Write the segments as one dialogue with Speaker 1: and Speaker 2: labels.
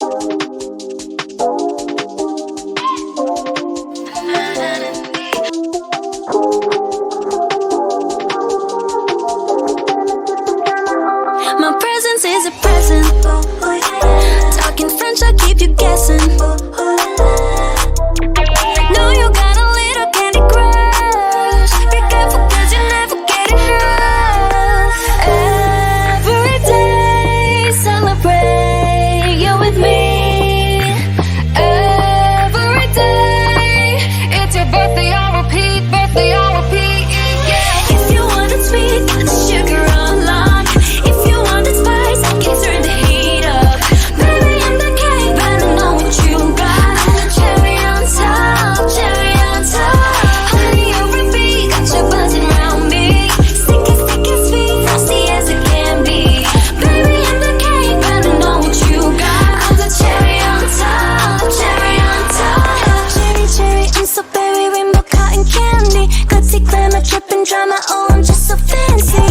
Speaker 1: My presence is a present. Talking French, I keep you guessing. Know you got a little candy crush. Be careful 'cause you never get enough. Every day, celebrate you with me. Every day, it's your birthday, I'll repeat, birthday, I'll repeat, yeah. If you want it sweet, got the sugar on lock. If you want the spice, I can turn the heat up. Baby, I'm the cake, but I know what you got. I'm the cherry on top, cherry on top. Honey, on repeat, got you buzzing around me. Sticky, sticky, sweet, frosty as it can be. Baby, I'm the cake, but I know what you got. I'm the cherry on top, cherry on top. Cherry, cherry, I'm so berry, rainbow cotton candy. Gutsy glamour, dripping drama, oh, I'm just so fancy.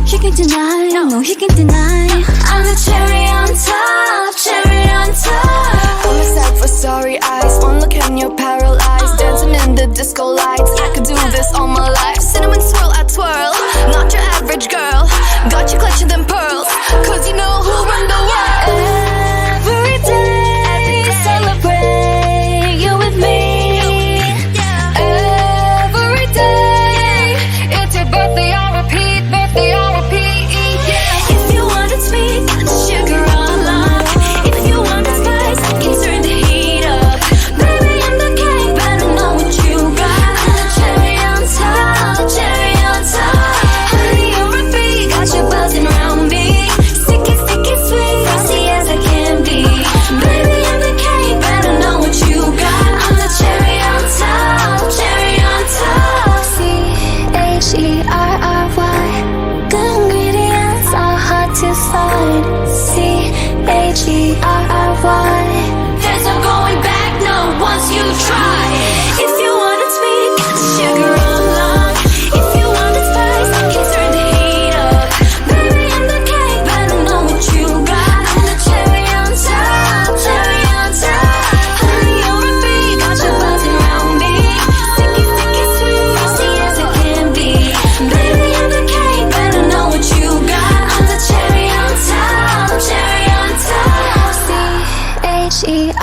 Speaker 1: He can deny, no, he can deny. I'm the cherry on top, cherry on top.
Speaker 2: I'm a sad for sorry eyes. One look and you're paralyzed. Dancing in the disco lights. I could do this all my life. Cinnamon swirl, I twirl. Not your average girl. Got you clutching them pearls. 'Cause you know who run the world.
Speaker 1: Every day, celebrate you with me. Every day, it's your birthday, I'll repeat, birthday, I'll repeat, yeah. If you want it sweet, got the sugar on lock. If you want the spice, I can turn the heat up. Baby, I'm the cake, but I know what you got. I'm the cherry on top, cherry on top. Honey, on repeat, got you buzzing around me. Sticky, sticky, sweet, frosty as it can be. Baby, I'm the cake, but I know what you got. I'm the cherry on top, cherry on top. CHERRY, good ingredients are hard to find. CHERRY, there's no going back, no, once you try. If you want it sweet, got the sugar on lock. If you want the spice, I can turn the heat up. Baby, I'm the cake, but I know what you got. I'm the cherry on top, cherry on top. Honey, on repeat, got you buzzing around me. Sticky, sticky, sweet, frosty as it can be. Baby, I'm the cake, but I know what you got. I'm the cherry on top, cherry on top. CHERRY,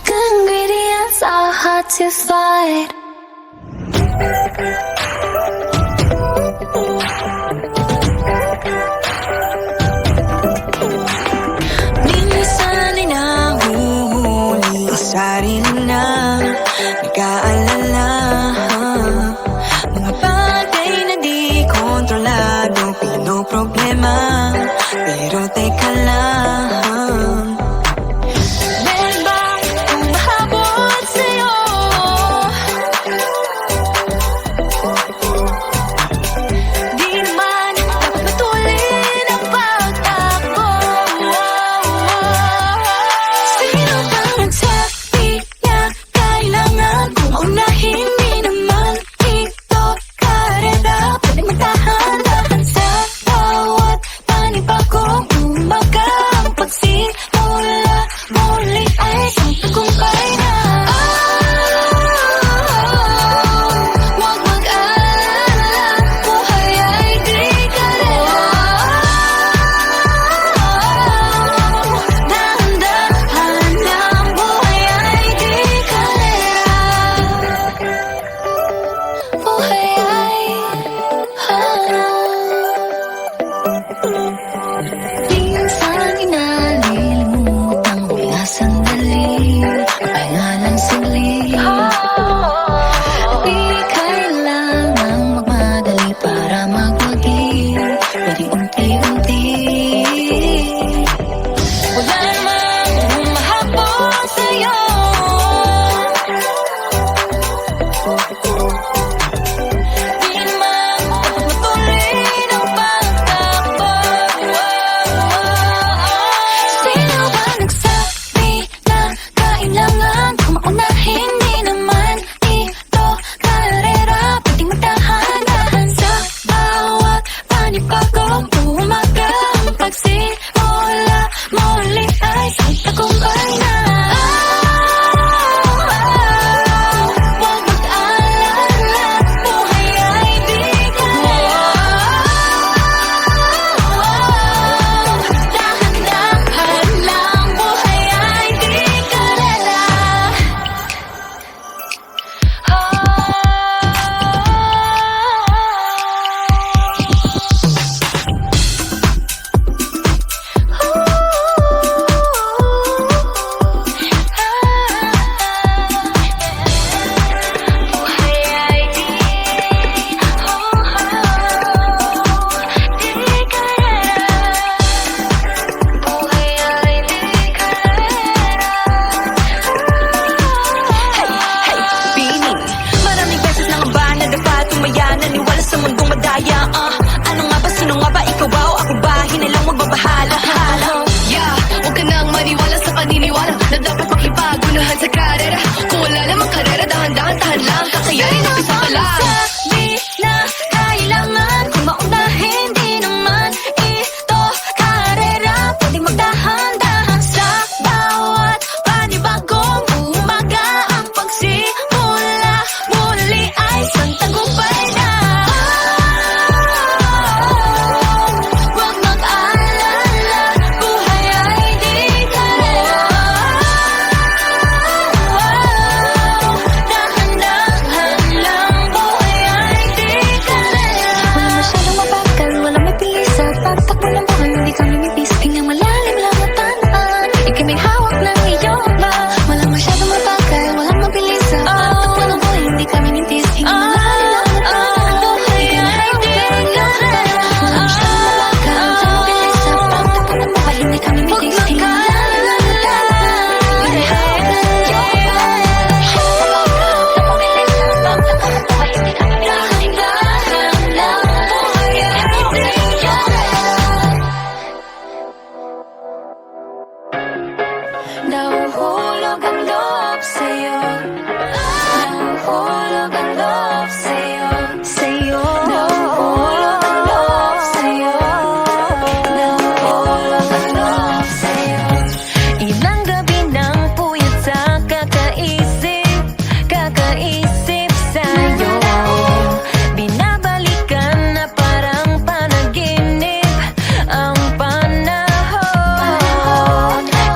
Speaker 1: good ingredients are hard to find.
Speaker 3: Minsan ay nahuhuli ang sarili na nag-aalala. Mga bagay na di kontrolado, pinoproblema. Pero teka lang, meron bang humahabol sa'yo? Di naman napatulin ang pagtakbo. Sino bang nagsabi na kailangan kong unahin? Di naman ito karera, pwedeng magtahan sa bawat panibagong umaga.
Speaker 2: wala sa paniniwala na dapat pang ipagunahan sa karera. Kung wala namang karera, dahan-dahan, tahan lang. Kakayanin, umpisa pa lang.
Speaker 3: Sabi na kailangan kung maunahin, di naman ito karera. Pwedeng magdahan-dahan sa bawat panibagong umaga. Ang pagsimula muli ay isang tagumpay na. Huwag mag-alala, buhay ay di karera. Dahan-dahan lang, buhay ay di karera. Wala masyadong mabagal, wala may bilis. At pagtakbo ng buhay, hindi ka lumipis. Tingnan malalim lang at tanan, ika'y may hawak ng iyong ba. Wala masyadong mabagal, walang mabilis. At pagtakbo ng buhay, hindi ka minintis. Tingnan malalim lang at tanan, buhay ay di karera. Wala masyadong mabagal, walang mabilis. At pagtakbo ng buhay, hindi ka minintis. Tingnan malalim lang at tanan, ika'y may hawak ng iyong ba. Walang mabilis. At pagtakbo ng buhay, hindi ka minintis. Tingnan lang, buhay ay di nahuhulog ang loob sa'yo. Nahuhulog ang loob sa'yo. Nahuhulog ang loob sa'yo. Nahuhulog ang loob sa'yo. Ilang gabi ng puyat sa kakaisip sa'yo. Binabalikan na parang panaginip ang panahon.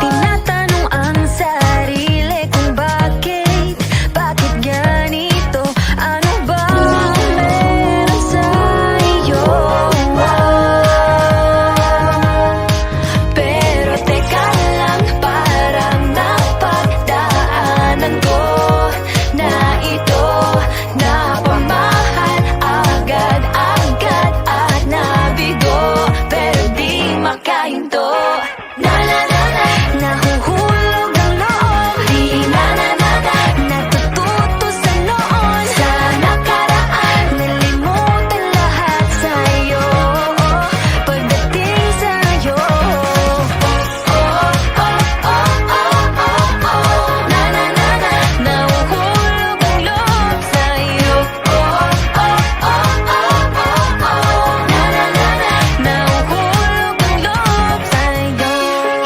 Speaker 3: Tinatanong ang sarili kung bakit ganito? Ano ba meron sa'yo? Pero teka lang, parang napagdaanan ko na ito. Napamahal agad-agad at nabigo, pero di makahinto. Nahuhulog ang loob, di natututo sa noon. Sa nakaraan, nalimutan lahat sa'yo. Pagdating sa'yo, nahuhulog ang loob sa'yo. Nahuhulog ang loob sa'yo.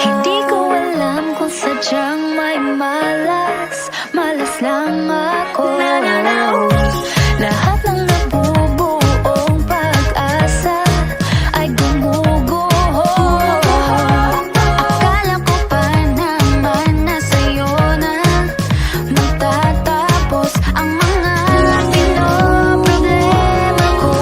Speaker 3: Hindi ko alam kung sadyang may malas lang ako. Lahat ng nabubuong pag-asa ay gumuguho. Akala ko pa naman na sa'yo na magtatapos ang mga pinoproblema ko.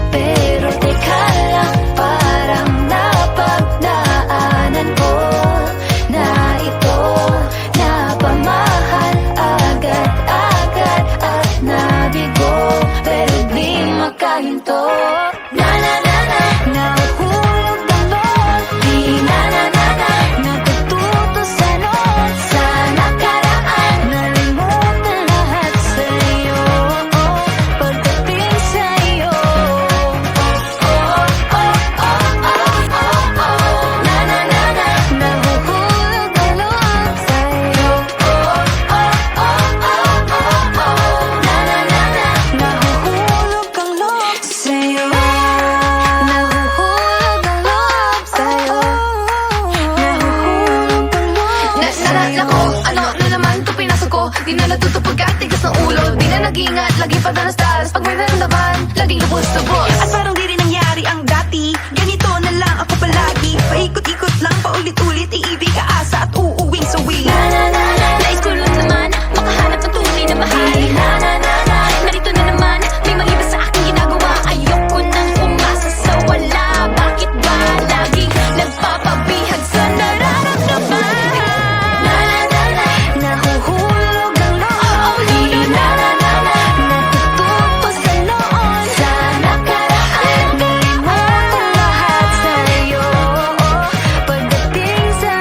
Speaker 3: Pero teka lang, parang napagdaanan ko na ito. Napamahal agad-agad at nabigo, pero di makahinto. Nahuhulog ang loob, di natututo sa noon. Sa nakaraan, nalimutan lahat sa'yo. Pagdating sa'yo, nahuhulog ang loob sa'yo. Nahuhulog ang loob sa'yo. Nahuhulog ang loob sa'yo. Nahuhulog ang loob
Speaker 2: Naalala ko, ano na naman ito pinasok ko. Di na natuto pagkatigas ng ulo. Di na nag-ingat, lagi padanas-danas. Pag may naramdaman, laging lubos-lubos.
Speaker 4: At parang di rin nangyari ang dati. Ganito na lang ako palagi. Paikot-ikot lang, paulit-ulit. Iibig, kaasa at uuwing sawi.
Speaker 3: Nais ko lang naman makahanap ng tunay na mahal. Narito na naman, may mali ba sa aking ginagawa? Ayoko nang umasa sa wala. Bakit ba laging nagpapabihag sa nararamdaman? Nahuhulog ang loob, di natututo sa noon. Sa nakaraan, nalimutan lahat sa'yo. Pagdating sa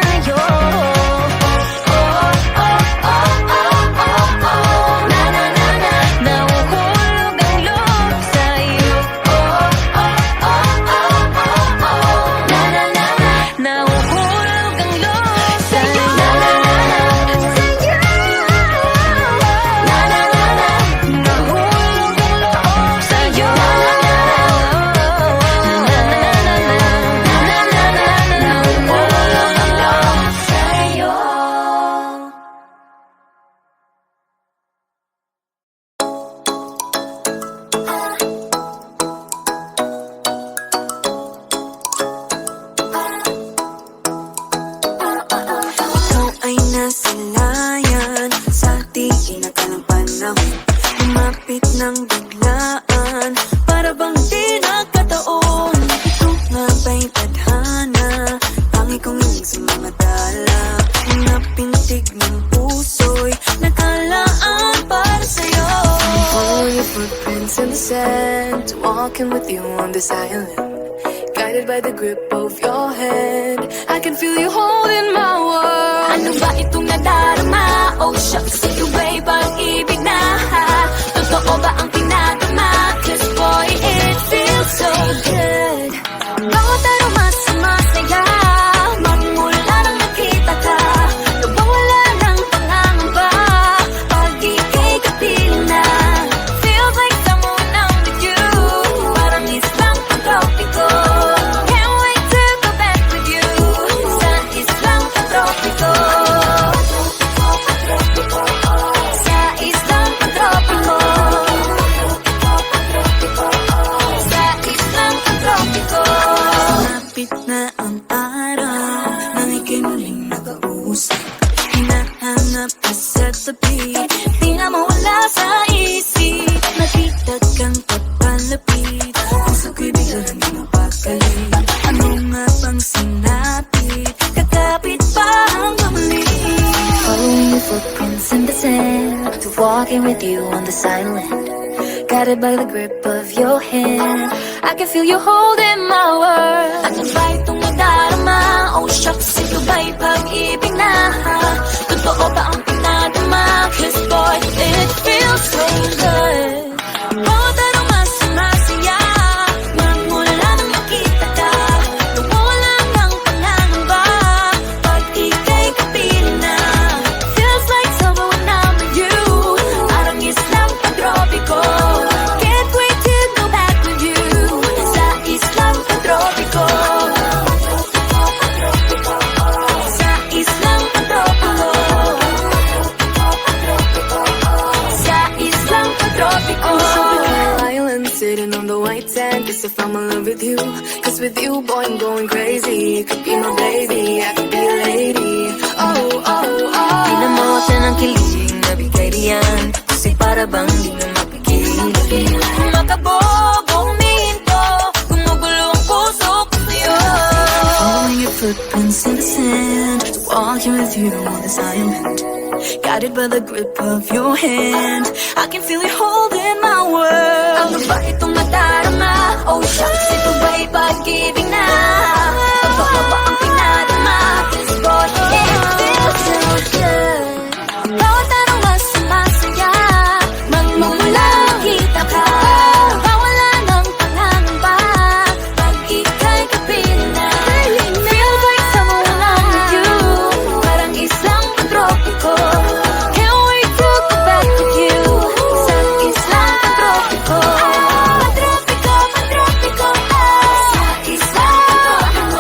Speaker 4: kong sa mga dala. Napintig ng puso'y nakalaan para sa'yo.
Speaker 2: Follow your footprints in the sand, walking with you on this island. Guided by the grip of your hand, I can feel you holding my world.
Speaker 3: Ano ba itong nadarama? Oh shucks, ito ba'y pag-ibig na? Totoo ba ang pinagama? Cause boy, it feels so good. Bawat aroma sumasaya, magmula nang nakita ka. Nawawala ng pangangamba, pag ika'y kapiling na. Feels like someone I'm with you, parang islang pag-tropiko. Can't wait to go back with you, sa islang pag-tropiko. Sa islang pag-tropiko. Sa islang pag-tropiko.
Speaker 4: Malapit na ang araw nang ika'y muling nakausap. Hinahanap ka sa tabi,
Speaker 3: Di na mawala sa isip.
Speaker 4: nakita kang papalapit. Puso ko'y biglang di mapakalit. Ano nga bang sinapit?
Speaker 3: Kakapit pa hanggang muli. Following your footprints in the sand, to walking with you on this island. Guided by the grip of your hand, I can feel you holding my world. Ano ba itong nadarama? Oh shucks, ito ba'y pag-ibig na? Totoo ba ang pinadama? Cause boy, it feels so good. Bawat aroma sumasaya, magmula nang makita ka. Nawawala ng pangangamba, pag ika'y kapiling na. Feels like summer when I'm with you, parang islang pag-tropiko. Can't wait to go back with you, sa islang pag-tropiko. Sa islang pag-tropiko. Sa islang pag-tropiko.
Speaker 2: Island sitting on the white sand, guess if I'm in love with you. Cause with you, boy, I'm going crazy. You could be my baby, I could be a lady. Oh, oh, oh.
Speaker 3: Pinamawa siya ng kilig, nabigay diyan. Kasi para bang di na mapigil. Makabobo, humihinto, gumugulo ang puso ko sa'yo.
Speaker 4: Following your footprints in the sand, walking with you on this island. Guided by the grip of your hand, I can feel you holding my world.
Speaker 3: Ano ba itong nadarama? Oh shucks, ito ba'y pag-ibig na? Totoo ba ang pinadama? This boy, it feels so good. Bawat aroma sumasaya, magmumula nakita ka. Nawawala ng pangangamba, pag ika'y kapiling na. Feels like someone I'm with you, parang islang pag-tropiko. Can't wait to go back with you, sa islang pag-tropiko. Pag-tropiko, pag-tropiko, sa islang pag-tropiko.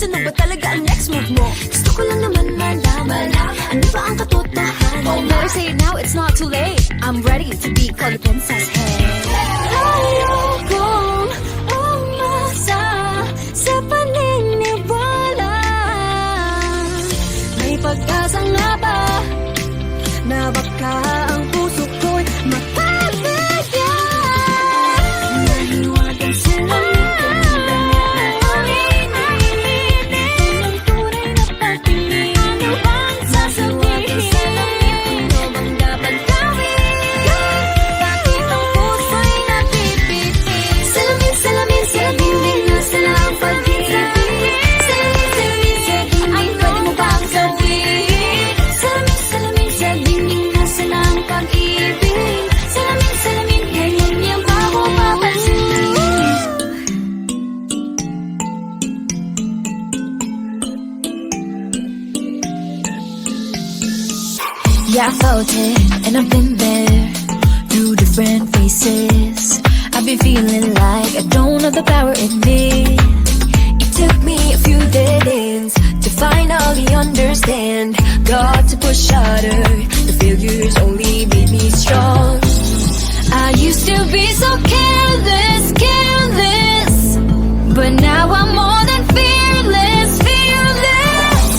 Speaker 3: Ano ba talaga ang next move mo? Gusto ko lang naman malaman ano ba ang katotohanan? Oh, better say it now, it's not too late. I'm ready to be called a princess, hey. Ayokong umasa sa paniniwala. May pag-asa nga ba na baka ang puso ko'y mapapaya? Nahiwagan sila yeah, I felt it, and I've been there through different faces. I've been feeling like I don't have the power in me. It took me a few dead ends to finally understand. Got to push harder, the failures only made me strong. I used to be so careless, careless, but now I'm more than fearless, fearless.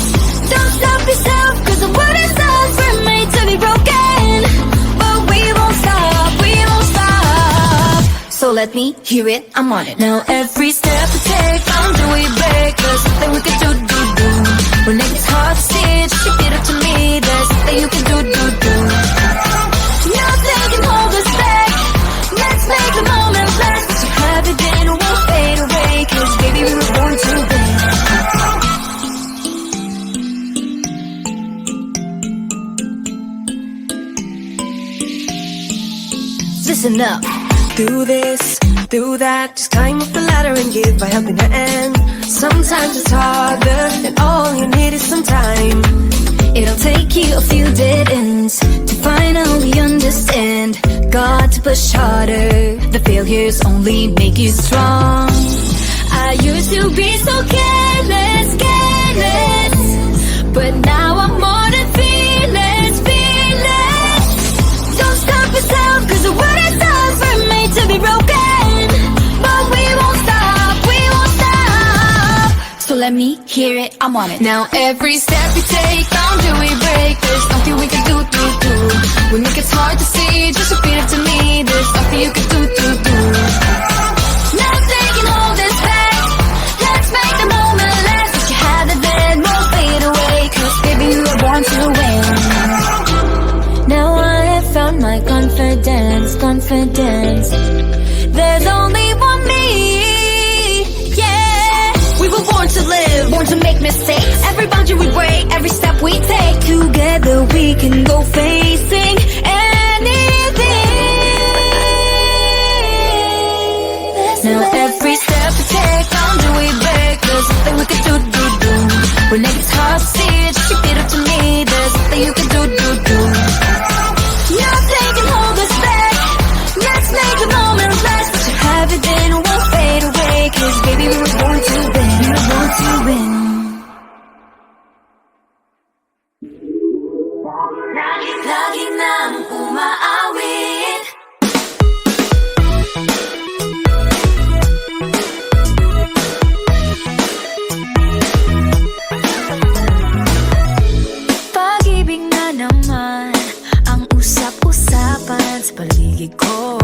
Speaker 3: Don't stop yourself, cause the world is ours, we're made to be broken, but we won't stop, we won't stop. So let me hear it, I'm on it. Now every step we take, until we break, there's something we can do. When it gets hard to see, just repeat it to me, there's something you can do. Nothing can hold us back, let's make the moment last. What you have it, then it won't fade away, cause baby we were born to win. Listen up. Do this, do that, just climb up the ladder and give a helping hand. Sometimes it's harder, and all you need is some time. It'll take you a few dead ends to finally understand. Got to push harder, the failures only make you strong. I used to be so careless, careless, but now I'm more than fearless, fearless. Don't stop yourself, cause the world is ours, we're made to be broken, but we won't stop, we won't stop. So let me hear it, I'm on it. Now every step we take, until we break, there's something we can do. When it gets hard to see, just repeat it to me, there's something you can do. Nothing can hold us back, let's make the moment last. If you have it, then won't fade away, cause baby you were born to win. Now I have found my confidence, confidence. There's only one me, yeah. We were born to live, born to make mistakes. Every boundary we break, every step we take. Together we can go facing anything. Now every step we take, until we break, there's something we can do. When it gets hard to see, just repeat it to me, there's something you can do. Nothing can hold us back, let's make the moment last. What you have it, then it won't fade away, cause baby we were born to win, we were born to win. Lagi nang umaawit. Pag-ibig na naman ang usap-usapan sa paligid ko.